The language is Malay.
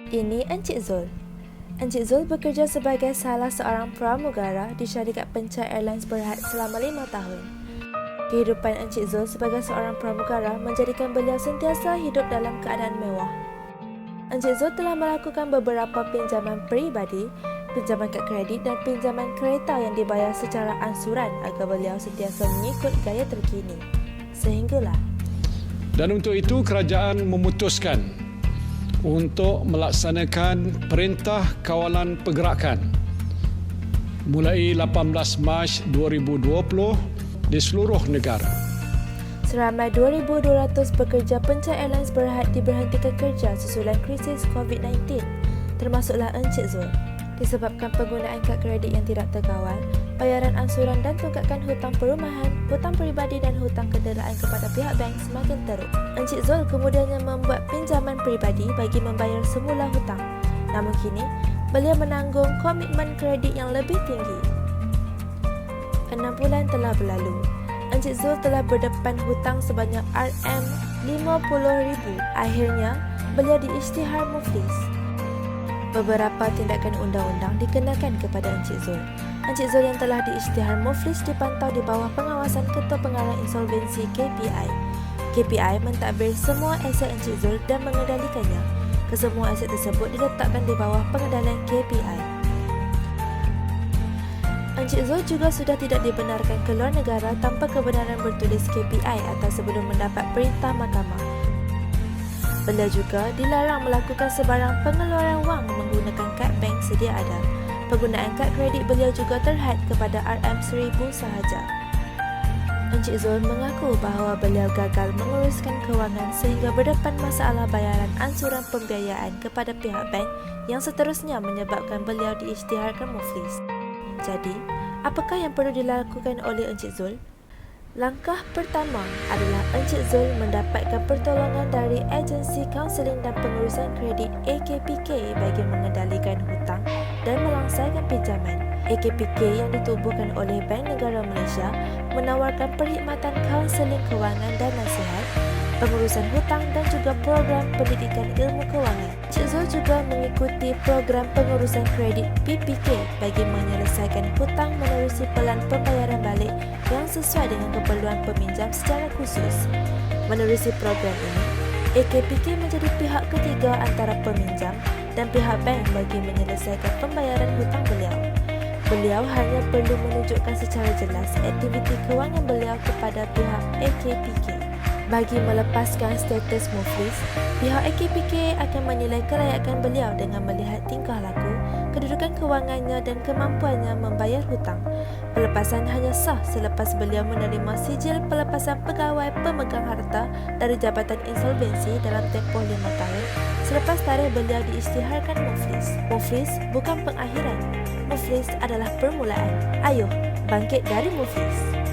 Ini Encik Zul. Encik Zul bekerja sebagai salah seorang pramugara di syarikat Pencai Airlines Berhad selama 5 tahun. Kehidupan Encik Zul sebagai seorang pramugara menjadikan beliau sentiasa hidup dalam keadaan mewah. Encik Zul telah melakukan beberapa pinjaman peribadi, pinjaman kad kredit dan pinjaman kereta yang dibayar secara ansuran agar beliau sentiasa mengikut gaya terkini. Sehinggalah. Dan untuk itu kerajaan memutuskan untuk melaksanakan Perintah Kawalan Pergerakan mulai 18 Mac 2020 di seluruh negara. Seramai 2,200 pekerja Pencai Airlines Berhad diberhentikan kerja susulan krisis COVID-19, termasuklah Encik Zul. Disebabkan penggunaan kad kredit yang tidak terkawal, bayaran ansuran dan tunggakan hutang perumahan, hutang peribadi dan hutang kenderaan kepada pihak bank semakin teruk. Encik Zul kemudiannya membuat pinjaman peribadi bagi membayar semula hutang. Namun kini, beliau menanggung komitmen kredit yang lebih tinggi. 6 bulan telah berlalu. Encik Zul telah berdepan hutang sebanyak RM50,000. Akhirnya, beliau diisytihar muflis. Beberapa tindakan undang-undang dikenakan kepada Encik Zul. Encik Zul yang telah diisytihar muflis dipantau di bawah pengawasan Ketua Pengarah Insolvensi KPI. KPI mentadbir semua aset Encik Zul dan mengendalikannya. Kesemua aset tersebut diletakkan di bawah pengendalian KPI. Encik Zul juga sudah tidak dibenarkan keluar negara tanpa kebenaran bertulis KPI atau sebelum mendapat perintah mahkamah. Beliau juga dilarang melakukan sebarang pengeluaran wang menggunakan kad bank sedia ada. Penggunaan kad kredit beliau juga terhad kepada RM1000 sahaja. Encik Zul mengaku bahawa beliau gagal menguruskan kewangan sehingga berdepan masalah bayaran ansuran pembiayaan kepada pihak bank yang seterusnya menyebabkan beliau diisytiharkan muflis. Jadi, apakah yang perlu dilakukan oleh Encik Zul? Langkah pertama adalah Encik Zul mendapatkan pertolongan dari Agensi Kaunseling dan Pengurusan Kredit AKPK bagi mengendalikan hutang dan melangsaikan pinjaman. AKPK yang ditubuhkan oleh Bank Negara Malaysia menawarkan perkhidmatan kaunseling kewangan dan nasihat, pengurusan hutang dan juga program pendidikan ilmu kewangan. Encik Zul juga mengikuti program pengurusan kredit PPK bagi menyelesaikan hutang menerusi pelan pembayaran balik yang sesuai dengan keperluan peminjam secara khusus. Menerusi program ini, AKPK menjadi pihak ketiga antara peminjam dan pihak bank bagi menyelesaikan pembayaran hutang beliau. Beliau hanya perlu menunjukkan secara jelas aktiviti kewangan beliau kepada pihak AKPK. Bagi melepaskan status muflis, pihak AKPK akan menilai kelayakan beliau dengan melihat tingkah laku, kedudukan kewangannya dan kemampuannya membayar hutang. Pelepasan hanya sah selepas beliau menerima sijil pelepasan pegawai pemegang harta dari Jabatan Insolvensi dalam tempoh 5 tahun selepas tarikh beliau diisytiharkan muflis. Muflis bukan pengakhiran. Muflis adalah permulaan. Ayuh, bangkit dari muflis.